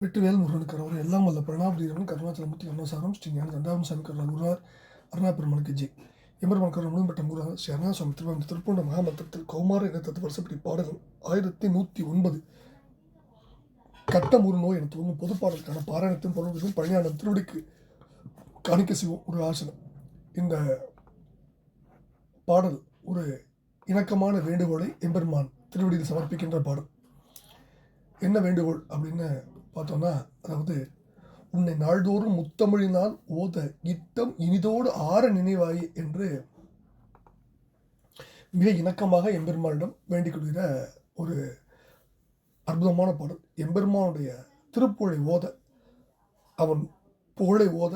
வெற்றிவேல் முருகனுக்கு அவர் எல்லாம் வல்ல பிரணாபதீரன் கருணாச்சலமூர்த்தி அருணாசாரம் ஸ்ரீ ஞான தண்டாவன் சாமி கருணா குருவார் அருணா பெருமனுக்கு ஜெய் எம்பெருமான் கருணா முழும்பட்டம் குருவார் ஸ்ரீ அருணாசாமி திருவாரூர் திருப்பூண்ட மகாமந்திரத்தில் கௌமார என தத்து வருஷப்படி பாடலும் 1109 கட்டம் ஒரு நோய் என தோன்றும் பொது பாடலுக்கான பாராயணத்தின் பொருளுக்கும் பழனியாண்டம் திருவடிக்கு காணிக்க செய்வோம் ஒரு ஆசனம். இந்த பாடல் ஒரு இணக்கமான வேண்டுகோளை எம்பெருமான் திருவடியில் சமர்ப்பிக்கின்ற பாடல். என்ன வேண்டுகோள் அப்படின்னு பார்த்தோம்னா, அதாவது உன்னை நாள்தோறும் முத்தமிழினால் ஓத இட்டம் இனிதோடு ஆற நினைவாய் என்று மிக இணக்கமாக எம்பெருமானிடம் வேண்டிக் கொள்கிற ஒரு அற்புதமான பாடல். எம்பெருமானுடைய திருப்புகழை ஓத, அவன் புகழை ஓத,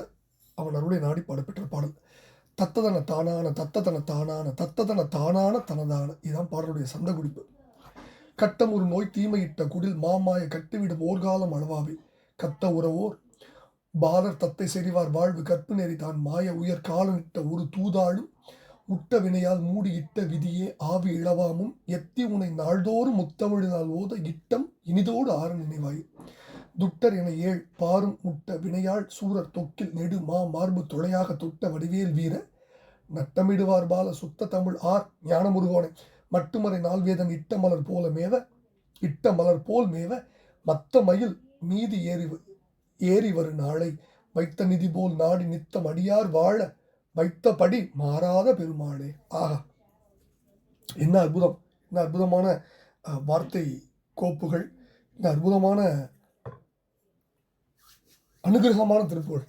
அவன் அருளை நாடி பாடப்பெற்ற பாடல். தத்ததன தானான தத்ததன தானான தத்ததன தானான தனதான, இதுதான் பாடலுடைய சந்த குறிப்பு. கட்டம் ஒரு நோய் தீமையிட்ட குடில் மாமாய கட்டுவிடும் ஓர்காலம் அளவாவே கத்த உறவோர் பாலர் தத்தை செறிவார் வாழ்வு கற்பு நெறி தான் மாய உயர் காலனிட்ட ஒரு தூதாளும் முட்ட வினையால் மூடி இட்ட விதியே ஆவி இழவாமும் எத்தி உனை நாள்தோறும் முத்தமிழினால் ஓத இட்டம் இனிதோடு ஆற நினைவாய் துட்டர் என ஏழ் பாரும் முட்ட வினையாள் சூரர் தொக்கில் நெடு மார்பு தொலையாக தொட்ட வடிவேல் வீர நட்டமிடுவார் பால சுத்த தமிழ் ஆர் ஞானமுருகோனை மட்டுமறை நால்வேதன் இட்ட மலர் போல் மேவ மத்த மயில் மீதி ஏறி வரு நாளை வைத்த நிதி போல் நாடி நித்தம் அடியார் வாழ வைத்தபடி மாறாத பெருமாளே. ஆகா, என்ன அற்புதம்! என்ன அற்புதமான வார்த்தை கோப்புகள், என்ன அற்புதமான அனுகிரகமான திருப்புகள்.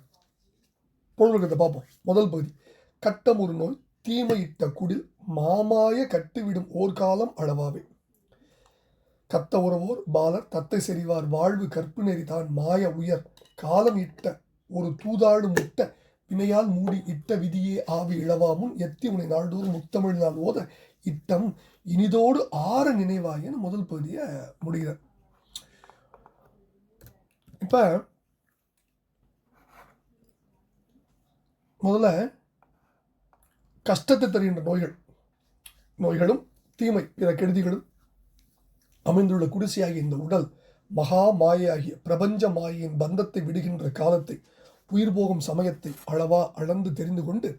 பொருள்களை பார்ப்போம். முதல் பகுதி, கட்டம் ஒரு நோய் தீமையிட்ட குடில் மாமாய கட்டுவிடும் ஓர்காலம் அளவாவே கத்த உறவோர் பாலர் தத்தை செறிவார் வாழ்வு கற்பு நெறி தான் மாய உயர் காலம் இட்ட ஒரு தூதாடு முட்ட வினையால் மூடி இட்ட விதியே ஆவி இழவாமும் எத்தி உனை நாள்தோறும் முத்தமிழ்நாள் ஓத இட்டம் இனிதோடு ஆற நினைவாயன்னு முதல் பகுதியை முடிகிறார். இப்ப முதல்ல கஷ்டத்தை தருகின்ற நோய்களும் தீமை பிற கெடுதிகளும் அமைந்துள்ள குடிசையாகிய இந்த உடல் மகா மாயாகிய பிரபஞ்ச மாயின் பந்தத்தை விடுகின்ற காலத்தை, உயிர் போகும் சமயத்தை அளந்து தெரிந்து கொண்டு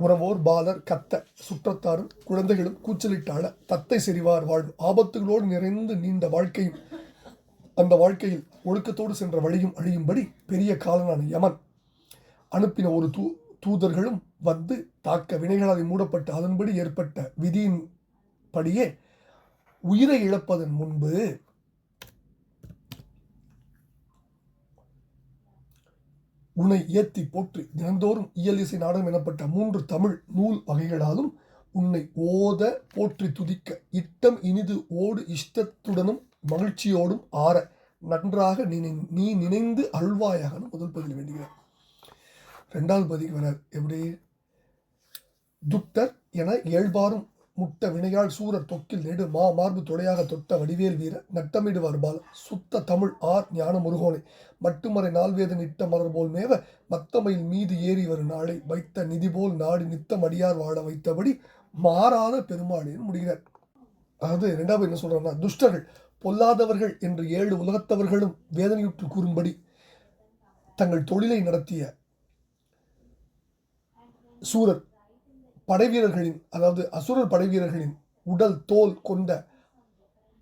உறவோர் பாலர் கத்த சுற்றத்தாரும் குழந்தைகளும் கூச்சலிட்டாள தத்தை செறிவார் வாழ்வு ஆபத்துகளோடு நிறைந்து நீண்ட வாழ்க்கையும் அந்த வாழ்க்கையில் ஒழுக்கத்தோடு சென்ற வழியும் அழியும்படி பெரிய காலனான யமன் அனுப்பின ஒரு தூதர்களும் வந்து தாக்க வினைகளால் மூடப்பட்டு அதன்படி ஏற்பட்ட விதியின் படியே உயிரை இழப்பதன் முன்பு உன்னை ஏத்தி போற்றி தினந்தோறும் இயல் இசை நாடகம் எனப்பட்ட 3 தமிழ் நூல் வகைகளாலும் உன்னை ஓத போற்றி துதிக்க இட்டம் இனிது ஓடு இஷ்டத்துடனும் மகிழ்ச்சியோடும் ஆற நன்றாக நீ நினைந்து அல்வாயாக முதல் பதில் வேண்டுகிறார். ரெண்டாவது பதிக்கு வரார். எப்படி? துட்டர் என ஏழ்பாரும் முட்ட வினையாள் சூரர் தொக்கில் நெடு மார்பு தொலையாக தொட்ட வடிவேல் வீர நட்டமிடுவார் பால சுத்த தமிழ் ஆர் ஞான முருகோனை மட்டுமறை நால்வேதன் இட்ட மலர் போல் மேவ மத்தமையில் மீது ஏறி வரும் நாளை வைத்த நிதி போல் நாடி நித்தம் அடியார் வாழ வைத்தபடி மாறாத பெருமாளேன்னு முடிகிறார். அதாவது ரெண்டாவது என்ன சொல்றாங்கன்னா, துஷ்டர்கள் பொல்லாதவர்கள் என்று 7 உலகத்தவர்களும் வேதனையுற்று கூறும்படி தங்கள் தொழிலை நடத்திய சூரர் படைவீரர்களின், அதாவது அசுரர் படைவீரர்களின் உடல் தோல் கொண்ட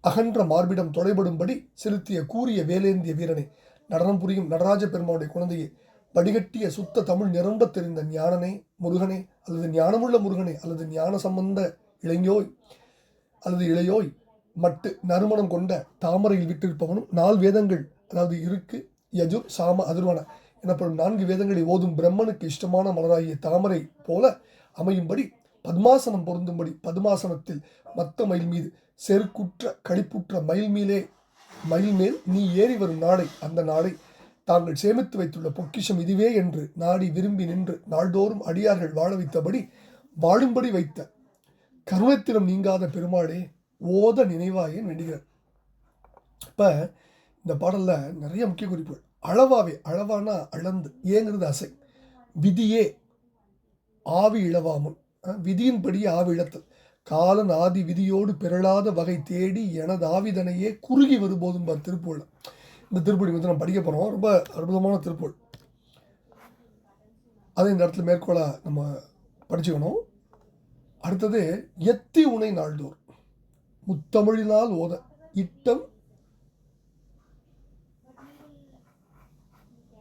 அகன்ற மார்பிடம் தொலைபடும்படி செலுத்திய கூறிய வேலேந்திய வீரனை நடனம் புரியும் நடராஜ பெருமானுடைய குழந்தையை வடிகட்டிய சுத்த தமிழ் நிரம்ப தெரிந்த ஞானனே முருகனே அல்லது ஞானமுள்ள முருகனே அல்லது ஞான சம்பந்த இளையோய் மட்டு நறுமணம் கொண்ட தாமரையில் விட்டிருப்பவனும் 4 வேதங்கள், அதாவது இருக்கு யஜுர் சாம அதிர்வன எனப்படும் 4 வேதங்களை ஓதும் பிரம்மனுக்கு இஷ்டமான மலராகிய தாமரை போல அமையும்படி பத்மாசனம் பொருந்தும்படி பத்மாசனத்தில் மத்த மயில் மீது செருக்குற்ற கழிப்புற்ற மயில் மேல் நீ ஏறி வரும் நாளை, அந்த நாளை தாங்கள் சேமித்து வைத்துள்ள பொக்கிஷம் இதுவே என்று நாடி விரும்பி நின்று நாள்தோறும் அடியார்கள் வாழ வைத்தபடி வாழும்படி வைத்த கருணத்திலும் நீங்காத பெருமாளே ஓத நினைவாயேன்னு வேண்டுகிறார். இப்ப இந்த பாடல்ல நிறைய முக்கிய குறிப்புகள். அளவாவே, அளவானா அளந்து, ஏங்கிறது அசை, விதியே ஆவி இழவாமும் விதியின்படி ஆவி இழத்தல் காலன் ஆதி விதியோடு பிறளாத வகை தேடி எனது ஆவிதனையே குறுகி வருபோதும் திருப்பூர்ல இந்த திருப்படி வந்து நம்ம படிக்க போகிறோம். ரொம்ப அற்புதமான திருப்பூர். அதை இந்த இடத்துல மேற்கோளாக நம்ம படிச்சுக்கணும். அடுத்தது எத்தி உனை நாள்தோர் முத்தமிழினால் ஓத இட்டம்.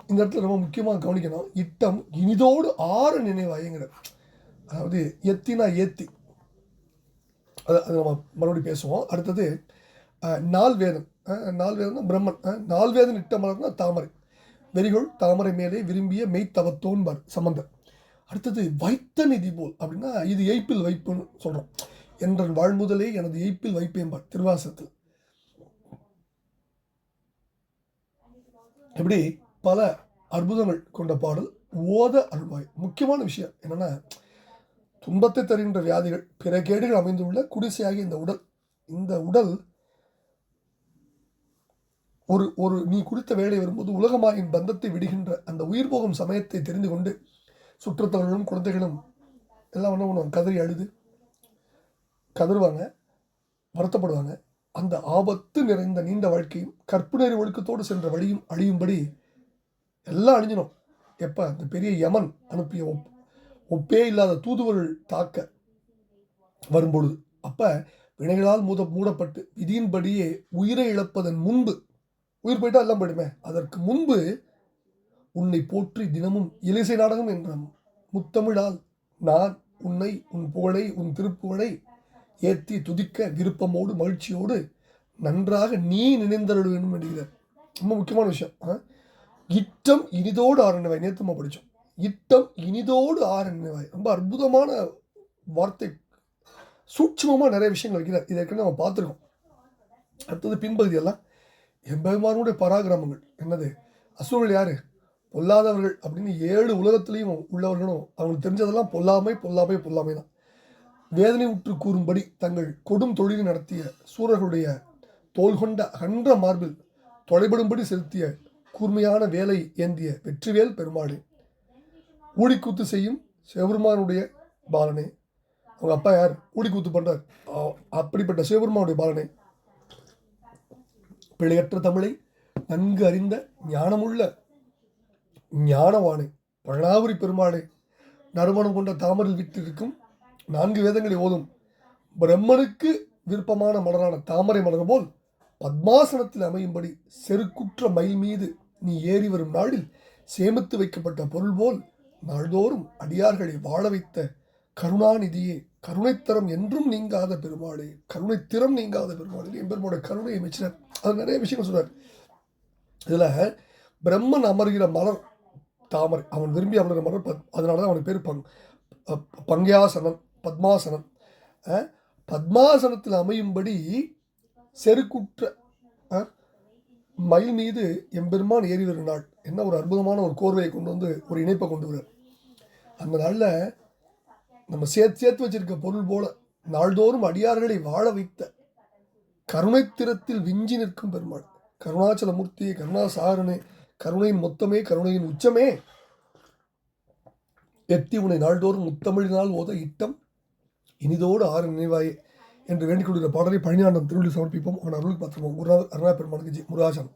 இந்த இடத்துல ரொம்ப முக்கியமாக கவனிக்கணும். இட்டம் இனிதோடு ஆறு நினைவாயங்கிற, அதாவது எத்தினா ஏத்தி, அது நம்ம மறுபடியும் பேசுவோம். அடுத்தது நால்வேதன். நால்வேதன் பிரம்மன். நால்வேதன் இட்ட மலர்னா தாமரை, வெறிகொள் தாமரை மேலே விரும்பிய மெய்த்தவத்தோன்பார் சம்பந்தர். அடுத்தது வைத்த நிதி போல் அப்படின்னா இது எய்ப்பில் வைப்புன்னு சொல்கிறோம். என்றன் வாழ்முதலே எனது எய்ப்பில் வைப்பேன்பார் திருவாசகத்தில். இப்படி பல அற்புதங்கள் கொண்ட பாடல். ஓத அருள்வாய். முக்கியமான விஷயம் என்னென்னா, துன்பத்தை தருகின்ற வியாதிகள், பிற கேடுகள் அமைந்துள்ள குடிசையாகி இந்த உடல் ஒரு நீ குறித்த வேலை வரும்போது உலகமாயின் பந்தத்தை விடுகின்ற அந்த உயிர் போகும் சமயத்தை தெரிந்து கொண்டு சுற்றத்தவர்களும் குழந்தைகளும் எல்லாம் என்ன பண்ணுவாங்க, கதறி அழுது கதறுவாங்க, வருத்தப்படுவாங்க. அந்த ஆபத்து நிறைந்த நீண்ட வாழ்க்கையும் கற்புணரி ஒழுக்கத்தோடு சென்ற வழியும் அழியும்படி எல்லாம் அழிஞ்சிடும். எப்போ அந்த பெரிய யமன் அனுப்பிய ஒப்பே இல்லாத தூதுவர்கள் தாக்க வரும்பொழுது, அப்போ வினைகளால் மூடப்பட்டு விதியின்படியே உயிரை இழப்பதன் முன்பு, உயிர் போயிட்டா எல்லாம் போயிடுமே, அதற்கு முன்பு உன்னை போற்றி தினமும் இலிசை நாடகம் என்ற முத்தமிழால் நான் உன்னை, உன் புகழை, உன் திருப்புகழை ஏற்றி துதிக்க விருப்பமோடு மகிழ்ச்சியோடு நன்றாக நீ நினைந்தருள் வேண்டும் என்கிறார். ரொம்ப முக்கியமான விஷயம். இட்டம் இனிதோடு ஆறு நினைவாய். நேற்று நம்ம படித்தோம். இட்டம் இனிதோடு ஆறு நினைவாய். ரொம்ப அற்புதமான வார்த்தை, சூட்சமாக நிறைய விஷயங்கள் வைக்கிறார். இதை ஏற்கனவே நம்ம பார்த்துருக்கோம். அடுத்தது பின்பகுதியெல்லாம் எம்பெருமானுடைய பராக்கிரமங்கள். என்னது, அசுரர்கள் யாரு, பொல்லாதவர்கள் அப்படின்னு 7 உலகத்திலையும் உள்ளவர்களும் அவங்களுக்கு தெரிஞ்சதெல்லாம் பொல்லாமை பொல்லாமை பொல்லாமை தான். வேதனை உற்று கூறும்படி தங்கள் கொடும் தொழிலை நடத்திய சூரர்களுடைய தோல் கொண்ட அகன்ற மார்பில் தொலைபடும்படி செலுத்திய கூர்மையான வேலை ஏந்திய வெற்றிவேல் பெருமாளே, ஊடிக்கூத்து செய்யும் சிவபெருமானுடைய பாலனே. அவங்க அப்பா யார், ஊடிக்கூத்து பண்றார். அப்படிப்பட்ட சிவபெருமானுடைய பாலனே, பிழையற்ற தமிழை நன்கு அறிந்த ஞானமுள்ள ஞானவானே, பழனாபுரி பெருமாளே, நறுமணம் கொண்ட தாமரில் விட்டிருக்கும் 4 வேதங்களை ஓதும் பிரம்மனுக்கு விருப்பமான மலரான தாமரை மலர் போல் பத்மாசனத்தில் அமையும்படி செருக்குற்ற மயில் மீது நீ ஏறி வரும் நாளில் சேமித்து வைக்கப்பட்ட பொருள் போல் நாள்தோறும் அடியார்களை வாழ வைத்த கருணாநிதியே, கருணைத்தரம் என்றும் நீங்காத பெருமாளே, கருணைத்திறம் நீங்காத பெருமாளே. எம்பெருமானோட கருணையை மெச்சினார். அது நிறைய விஷயங்கள் சொல்றார். இதில் பிரம்மன் அமர்கிற மலர் தாமரை, அவன் விரும்பி அமர்கிற மலர், அதனால தான் அவனுக்கு பேர் பங்காசனம், பத்மாசனம். பத்மாசனத்தில் அமையும்படி செருக்குற்ற மயில் மீது எம்பெருமான் ஏறி வரும் நாள். என்ன ஒரு அற்புதமான ஒரு கோர்வையை கொண்டு வந்து ஒரு இணைப்பை கொண்டு வர்றார். அந்த நாளில் நம்ம சேர்த்து வச்சிருக்க பொருள் போல நாள்தோறும் அடியார்களை வாழ வைத்த கருணைத்திறத்தில் விஞ்சி நிற்கும் பெருமாள், கருணாச்சலமூர்த்தியே, கருணாசாகரனே, கருணையின் மொத்தமே, கருணையின் உச்சமே, எத்தி உனை நாள்தோறும் முத்தமிழினால் ஓத இட்டம் இனிதோடு ஆறு நினைவாயே என்று வேண்டிக் கொள்கிற பாடலை பழனியாண்டம் திருவள்ளி சமர்ப்பிப்போம். அவன் அருள் பார்த்துப்போம். குருநாதர் அருணா பெருமானுக்கு முருகாசனம்.